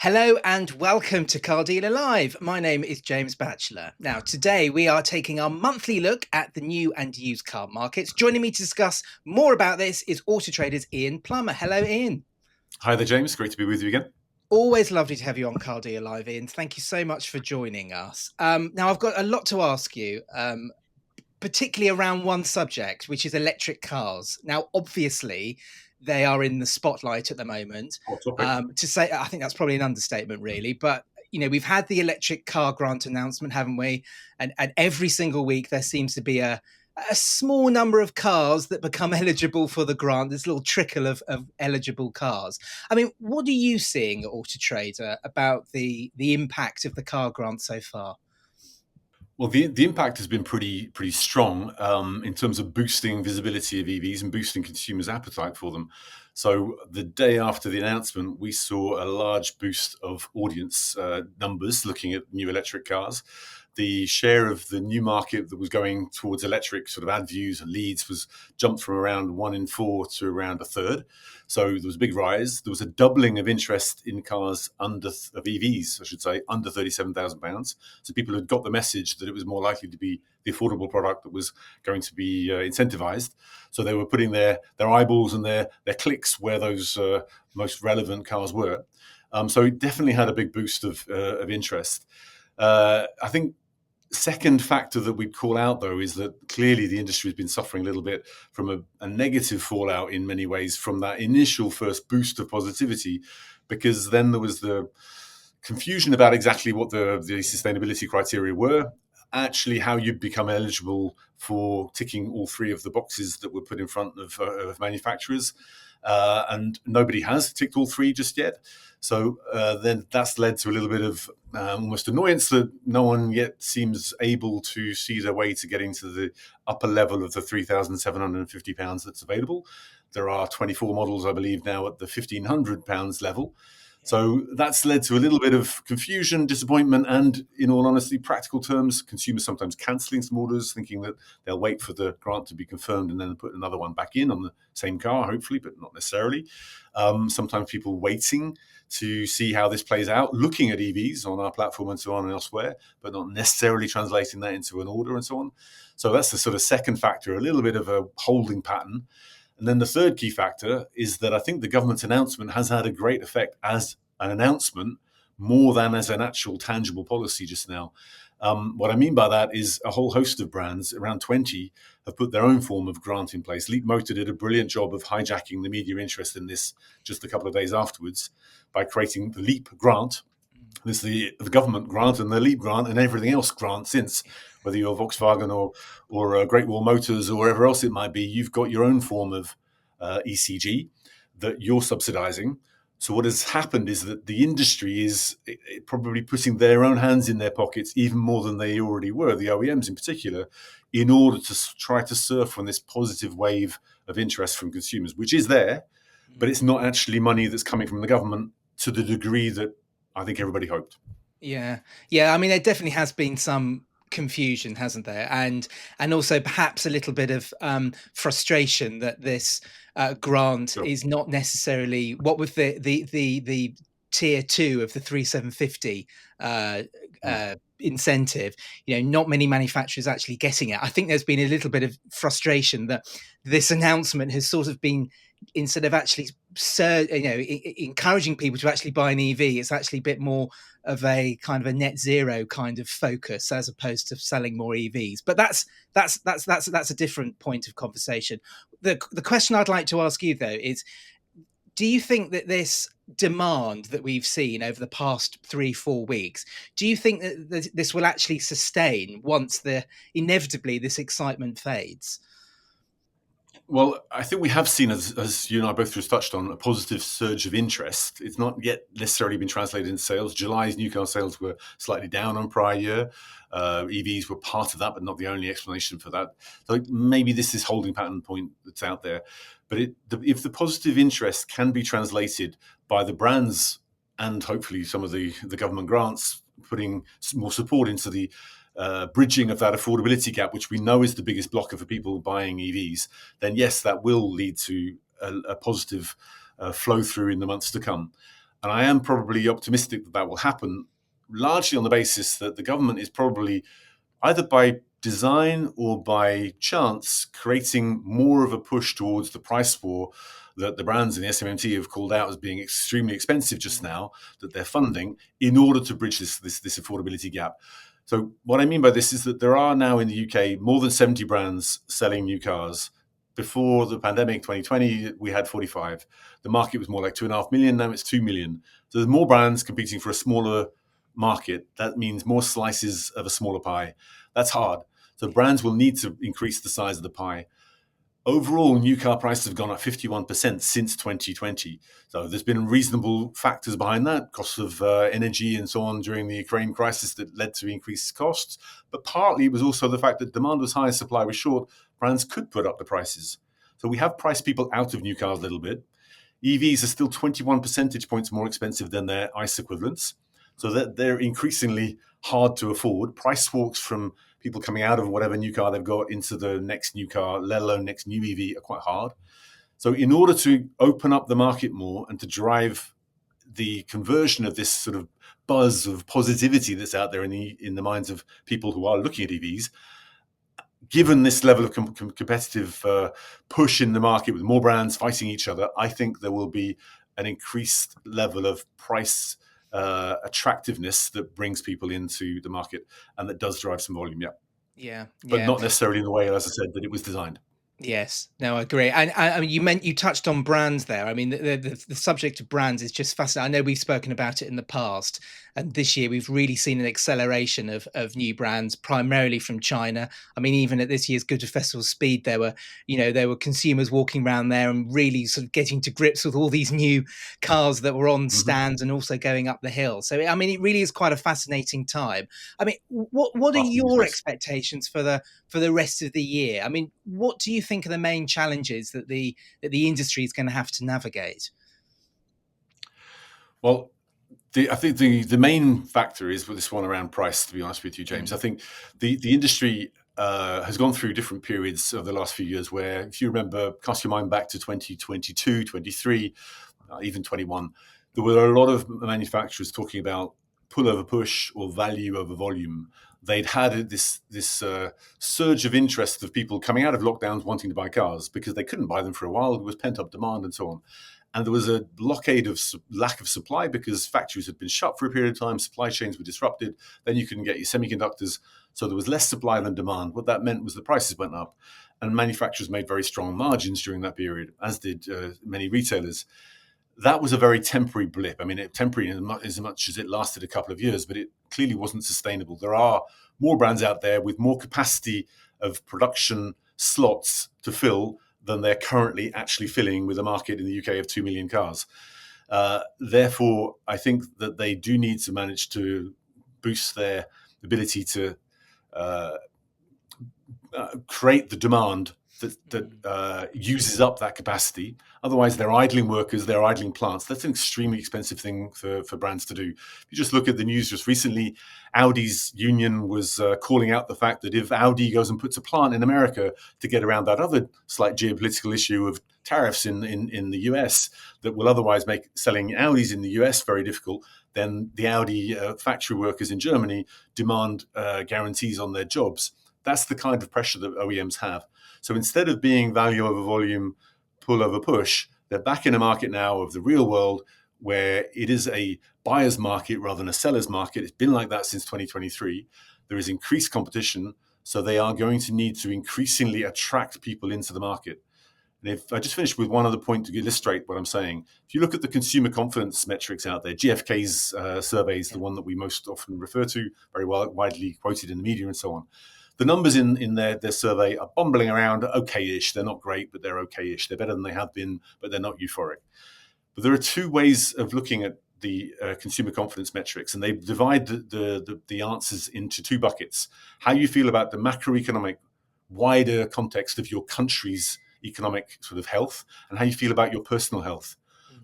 Hello and welcome to Car Dealer Live. My name is James Batchelor. Now, today we are taking our monthly look at the new and used car markets. Joining me to discuss more about this is Auto Trader's Ian Plummer. Hello, Ian. Hi there, James. Great to be with you again. Always lovely to have you on Car Dealer Live, Ian. Thank you so much for joining us. Now, I've got a lot to ask you, particularly around one subject, which is electric cars. Now, obviously, they are in the spotlight at the moment. Hot topic. To say, I think that's probably an understatement, really. But we've had the electric car grant announcement, haven't we? And every single week there seems to be a small number of cars that become eligible for the grant. This little trickle of eligible cars. I mean, what are you seeing at Auto Trader about the impact of the car grant so far? Well, the impact has been pretty strong in terms of boosting visibility of EVs and boosting consumers' appetite for them. So the day after the announcement, we saw a large boost of audience numbers looking at new electric cars. The share of the new market that was going towards electric sort of ad views and leads was jumped from around 1 in 4 to around a third. So there was a big rise. There was a doubling of interest in cars of EVs, I should say, under £37,000. So people had got the message that it was more likely to be the affordable product that was going to be incentivized. So they were putting their eyeballs and their clicks where those most relevant cars were. So it definitely had a big boost of interest. I think second factor that we'd call out, though, is that clearly the industry has been suffering a little bit from a negative fallout in many ways from that initial first boost of positivity, because then there was the confusion about exactly what the sustainability criteria were, actually how you'd become eligible for ticking all three of the boxes that were put in front of manufacturers. And nobody has ticked all three just yet. So then that's led to a little bit of almost annoyance that no one yet seems able to see their way to getting to the upper level of the £3,750 that's available. There are 24 models, I believe, now at the £1,500 level. So that's led to a little bit of confusion, disappointment, and in all honesty, practical terms, consumers sometimes cancelling some orders, thinking that they'll wait for the grant to be confirmed and then put another one back in on the same car, hopefully, but not necessarily. Sometimes people waiting to see how this plays out, looking at EVs on our platform and so on and elsewhere, but not necessarily translating that into an order and so on. So that's the sort of second factor, a little bit of a holding pattern. And then the third key factor is that I think the government's announcement has had a great effect as an announcement more than as an actual tangible policy just now. What I mean by that is a whole host of brands, around 20, have put their own form of grant in place. Leap Motor did a brilliant job of hijacking the media interest in this just a couple of days afterwards by creating the Leap grant. There's the government grant and the Leap grant and everything else grant since, whether you're Volkswagen or Great Wall Motors or wherever else it might be, you've got your own form of ECG that you're subsidizing. So what has happened is that the industry is probably putting their own hands in their pockets even more than they already were, the OEMs in particular, in order to try to surf on this positive wave of interest from consumers, which is there, but it's not actually money that's coming from the government to the degree that I think everybody hoped. Yeah. I mean, there definitely has been some confusion, hasn't there? And also perhaps a little bit of frustration that this grant Sure. is not necessarily what with the tier 2 of the 3750 incentive. Not many manufacturers actually getting it. I think there's been a little bit of frustration that this announcement has sort of been, instead of actually encouraging people to actually buy an EV, it's actually a bit more of a kind of a net zero kind of focus as opposed to selling more EVs. But that's a different point of conversation. The question I'd like to ask you, though, is, do you think that this demand that we've seen over the past 3-4 weeks, do you think that this will actually sustain once inevitably this excitement fades? Well, I think we have seen, as you and I both just touched on, a positive surge of interest. It's not yet necessarily been translated into sales. July's new car sales were slightly down on prior year. EVs were part of that, but not the only explanation for that. So maybe this is holding pattern point that's out there. But if the positive interest can be translated by the brands and hopefully some of the government grants putting more support into the bridging of that affordability gap, which we know is the biggest blocker for people buying EVs, then yes, that will lead to a positive flow through in the months to come. And I am probably optimistic that that will happen, largely on the basis that the government is probably, either by design or by chance, creating more of a push towards the price war that the brands in the SMMT have called out as being extremely expensive just now, that they're funding in order to bridge this affordability gap. So what I mean by this is that there are now in the UK more than 70 brands selling new cars. Before the pandemic, 2020, we had 45. The market was more like 2.5 million. Now it's 2 million. So there's more brands competing for a smaller market. That means more slices of a smaller pie. That's hard. So brands will need to increase the size of the pie. Overall, new car prices have gone up 51% since 2020. So there's been reasonable factors behind that, costs of energy and so on during the Ukraine crisis that led to increased costs. But partly it was also the fact that demand was high, supply was short. Brands could put up the prices. So we have priced people out of new cars a little bit. EVs are still 21 percentage points more expensive than their ICE equivalents. So that they're increasingly hard to afford. Price walks from people coming out of whatever new car they've got into the next new car, let alone next new EV, are quite hard. So in order to open up the market more and to drive the conversion of this sort of buzz of positivity that's out there in the minds of people who are looking at EVs, given this level of competitive push in the market with more brands fighting each other, I think there will be an increased level of price attractiveness that brings people into the market and that does drive some volume, Yeah, but yeah. not necessarily in the way, as I said, that it was designed. Yes, no, I agree. And I mean, you touched on brands there. I mean, the subject of brands is just fascinating. I know we've spoken about it in the past, and this year we've really seen an acceleration of new brands, primarily from China. I mean, even at this year's Goodwood Festival Speed, there were consumers walking around there and really sort of getting to grips with all these new cars that were on Mm-hmm. stands and also going up the hill. So, I mean, it really is quite a fascinating time. I mean, what are Marketing is your nice. expectations for the rest of the year? I mean, what do you think are the main challenges that the industry is going to have to navigate? Well, I think the main factor is with this one around price, to be honest with you, James. I Mm. think the industry has gone through different periods over the last few years where, if you remember, cast your mind back to 2022, 23, even 21, there were a lot of manufacturers talking about pull over push or value over volume. They'd had this surge of interest of people coming out of lockdowns wanting to buy cars because they couldn't buy them for a while. There was pent up demand and so on. And there was a blockade of lack of supply because factories had been shut for a period of time, supply chains were disrupted, then you couldn't get your semiconductors. So there was less supply than demand. What that meant was the prices went up, and manufacturers made very strong margins during that period, as did many retailers. That was a very temporary blip. I mean, temporary as much as it lasted a couple of years, but it clearly wasn't sustainable. There are more brands out there with more capacity of production slots to fill than they're currently actually filling with a market in the UK of 2 million cars. Therefore, I think that they do need to manage to boost their ability to uh, create the demand that uses up that capacity. Otherwise, they're idling workers, they're idling plants. That's an extremely expensive thing for brands to do. If you just look at the news just recently, Audi's union was calling out the fact that if Audi goes and puts a plant in America to get around that other slight geopolitical issue of tariffs in the US that will otherwise make selling Audis in the US very difficult, then the Audi factory workers in Germany demand guarantees on their jobs. That's the kind of pressure that OEMs have. So instead of being value over volume, pull over push, they're back in a market now of the real world where it is a buyer's market rather than a seller's market. It's been like that since 2023. There is increased competition, so they are going to need to increasingly attract people into the market. And if I just finish with one other point to illustrate what I'm saying, if you look at the consumer confidence metrics out there, GfK's survey is the one that we most often refer to, very widely quoted in the media and so on. The numbers in their survey are bumbling around okay-ish. They're not great, but they're okay-ish. They're better than they have been, but they're not euphoric. But there are two ways of looking at the consumer confidence metrics, and they divide the answers into two buckets. How you feel about the macroeconomic wider context of your country's economic sort of health, and how you feel about your personal health.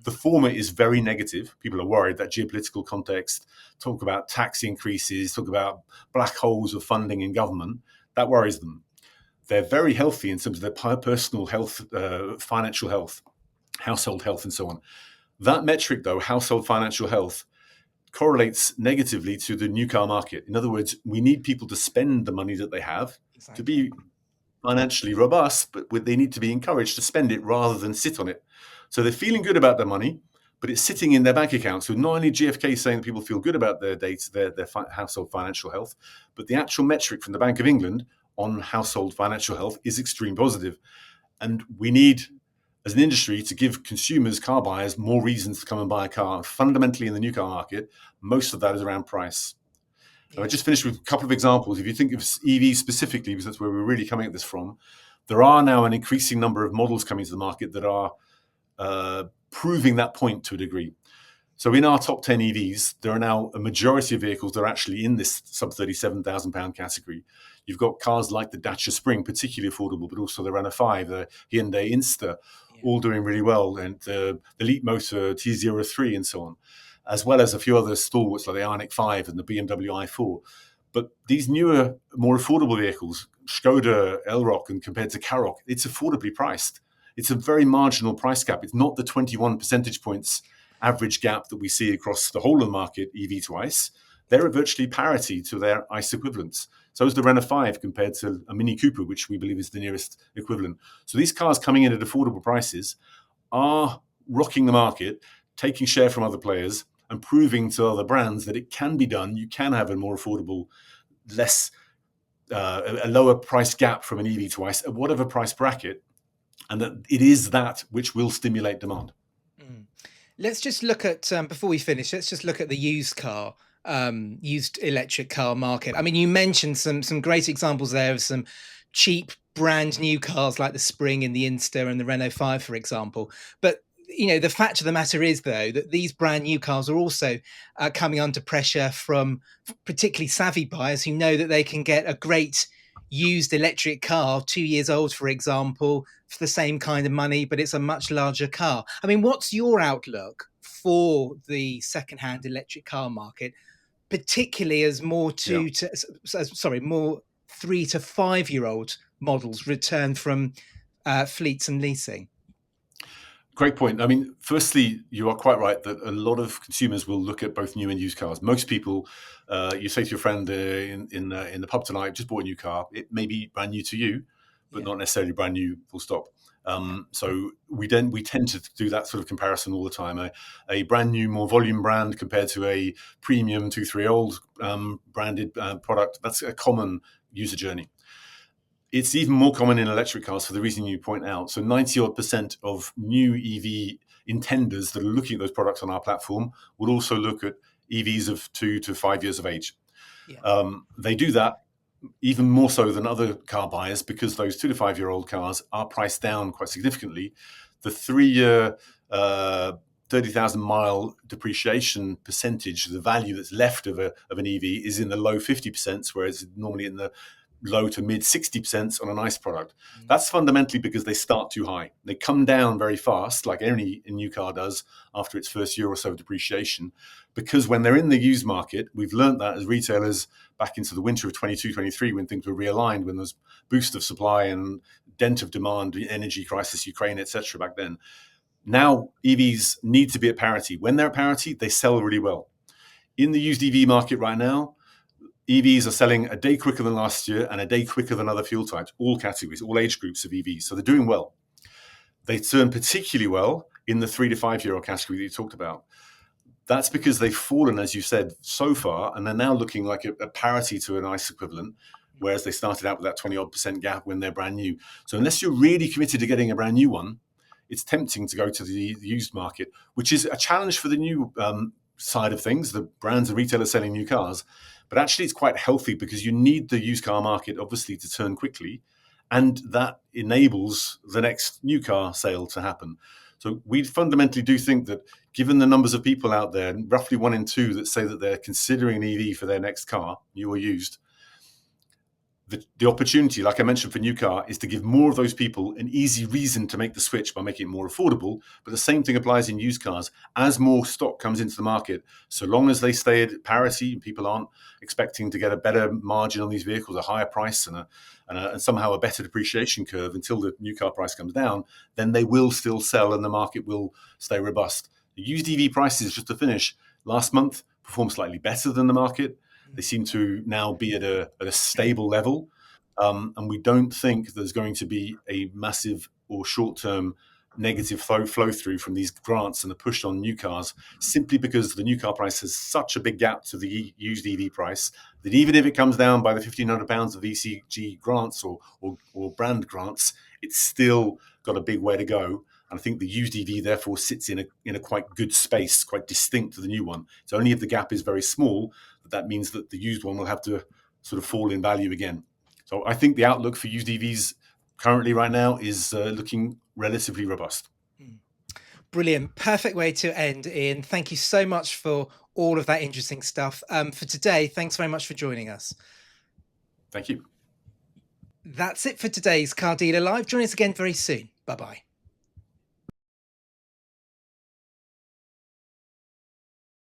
The former is very negative. People are worried that geopolitical context, talk about tax increases, talk about black holes of funding in government. That worries them. They're very healthy in terms of their personal health, financial health, household health, and so on. That metric, though, household financial health, correlates negatively to the new car market. In other words, we need people to spend the money that they have to Exactly. be financially robust, but they need to be encouraged to spend it rather than sit on it. So they're feeling good about their money, but it's sitting in their bank account. So not only GfK saying that people feel good about their data, their household financial health, but the actual metric from the Bank of England on household financial health is extreme positive. And we need, as an industry, to give consumers, car buyers, more reasons to come and buy a car. Fundamentally, in the new car market, most of that is around price. And I Yeah. just finished with a couple of examples. If you think of EVs specifically, because that's where we're really coming at this from, there are now an increasing number of models coming to the market that are proving that point to a degree. So in our top 10 EVs, there are now a majority of vehicles that are actually in this sub £37,000 category. You've got cars like the Dacia Spring, particularly affordable, but also the Renault 5, the Hyundai Insta, Yeah. all doing really well, and the Leapmotor T03 and so on, as well as a few other stalwarts like the Ioniq 5 and the BMW i4. But these newer, more affordable vehicles, Skoda, Elrock, and compared to Karoq, it's affordably priced. It's a very marginal price gap. It's not the 21 percentage points average gap that we see across the whole of the market, EV to ICE. They're at virtually parity to their ICE equivalents. So is the Renault 5 compared to a Mini Cooper, which we believe is the nearest equivalent. So these cars coming in at affordable prices are rocking the market, taking share from other players, and proving to other brands that it can be done. You can have a more affordable, a lower price gap from an EV to ICE at whatever price bracket, and that it is that which will stimulate demand. Mm. Let's just look at before we finish. Let's just look at the used electric car market. I mean, you mentioned some great examples there of some cheap brand new cars like the Spring and the Insta and the Renault 5, for example. But the fact of the matter is, though, that these brand new cars are also coming under pressure from particularly savvy buyers who know that they can get a great used electric car, 2 years old, for example, for the same kind of money, but it's a much larger car. I mean, what's your outlook for the second-hand electric car market, particularly as more Yeah. more 3 to 5 year old models return from fleets and leasing? Great point. I mean, firstly, you are quite right that a lot of consumers will look at both new and used cars. Most people, you say to your friend in the pub tonight, just bought a new car. It may be brand new to you, but Yeah, not necessarily brand new. Full stop. yeah, So we tend to do that sort of comparison all the time. A brand new, more volume brand compared to a premium 2-3-year-old branded product. That's a common user journey. It's even more common in electric cars for the reason you point out. So 90% of new EV intenders that are looking at those products on our platform will also look at EVs of 2 to 5 years of age. yeah. They do that even more so than other car buyers because those 2 to 5 year old cars are priced down quite significantly. The 3 year 30,000 mile depreciation percentage, the value that's left of an EV, is in the low 50%, whereas normally in the low to mid 60% on a nice product. Mm. That's fundamentally because they start too high. They come down very fast, like any new car does after its first year or so of depreciation. Because when they're in the used market, we've learned that as retailers back into the winter of 22-23, when things were realigned, when there's boost of supply and dent of demand, energy crisis, Ukraine, etc. back then. Now EVs need to be at parity. When they're at parity, they sell really well. In the used EV market right now, EVs are selling a day quicker than last year and a day quicker than other fuel types, all categories, all age groups of EVs. So they're doing well. They turn particularly well in the 3 to 5 year old category that you talked about. That's because they've fallen, as you said, so far, and they're now looking like a parity to an ICE equivalent, whereas they started out with that 20% gap when they're brand new. So unless you're really committed to getting a brand new one, it's tempting to go to the used market, which is a challenge for the new side of things, the brands and retailers selling new cars. But actually, it's quite healthy because you need the used car market, obviously, to turn quickly. And that enables the next new car sale to happen. So we fundamentally do think that given the numbers of people out there, roughly 1 in 2 that say that they're considering an EV for their next car, new or used, the opportunity, like I mentioned for new car, is to give more of those people an easy reason to make the switch by making it more affordable. But the same thing applies in used cars. As more stock comes into the market, so long as they stay at parity and people aren't expecting to get a better margin on these vehicles, a higher price and somehow a better depreciation curve until the new car price comes down, then they will still sell and the market will stay robust. The used EV prices, just to finish, last month performed slightly better than the market. They seem to now be at a stable level. And we don't think there's going to be a massive or short-term negative flow through from these grants and the push on new cars, simply because the new car price has such a big gap to the used EV price that even if it comes down by the £1,500 of ECG grants or brand grants, it's still got a big way to go. And I think the used EV therefore sits in a quite good space, quite distinct to the new one. It's only if the gap is very small that means that the used one will have to sort of fall in value again. So I think the outlook for used EVs currently right now is looking relatively robust. Brilliant. Perfect way to end, Ian. Thank you so much for all of that interesting stuff. For today, thanks very much for joining us. Thank you. That's it for today's Car Dealer Live. Join us again very soon. Bye-bye.